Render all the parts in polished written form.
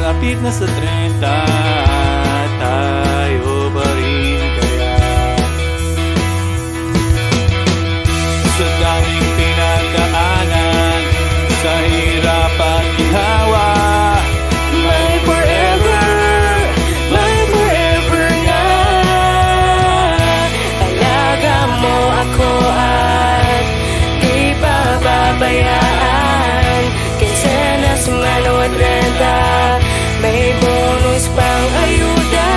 malapit na sa 30, tayo pa rin kaya? Sa daming pinagdaanan, sa hirap at ginhawa, may forever na. Alaga mo ako at di pababayaan. Kinsenas, mano at renta, may bonus pang ayuda.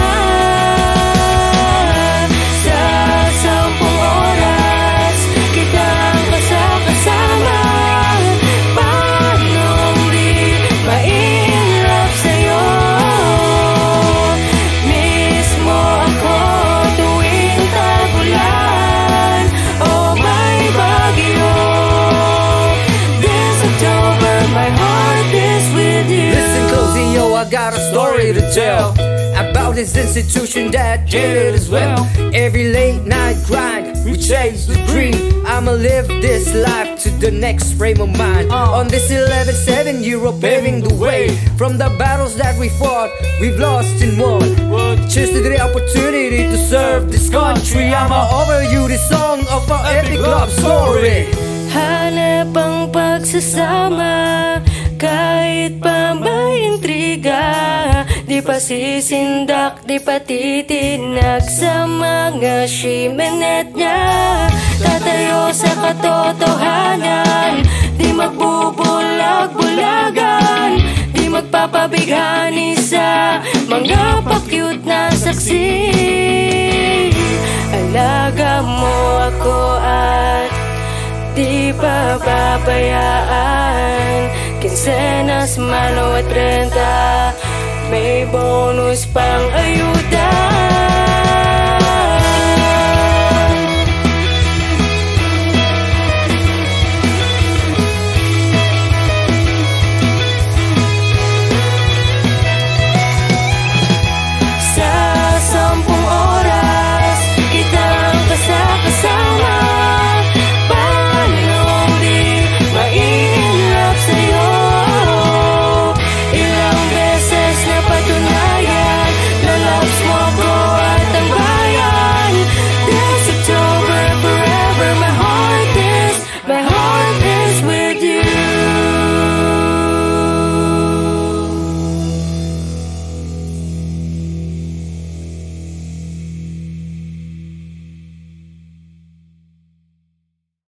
Sa 10 oras, kitang kasama. Paanong di ma-inlove sa'yo? Mismo ako tuwing tagulan o may bagyo. This October, my heart is with you. Listen closely, yo, I got a story to tell about this institution that did it as well. Every late night grind, we chase the dream. I'ma live this life to the next frame of mind. On this 11-7 Euro, paving the way. From the battles that we fought, we've lost and won. Cheers to the opportunity to serve this country. I'ma offer you this song of our epic love story. Hanap ang pagsasama, kahit pa may intriga. Di pa sisindak, di pa titinag sa mga shimenet niya. Tatayo sa katotohanan, di magbubulag-bulagan, di magpapabighani sa mga pa-cute na saksi. Alaga mo ako at di pababayaan. Kinsenas, mano at renta, may bonus pang ayuda.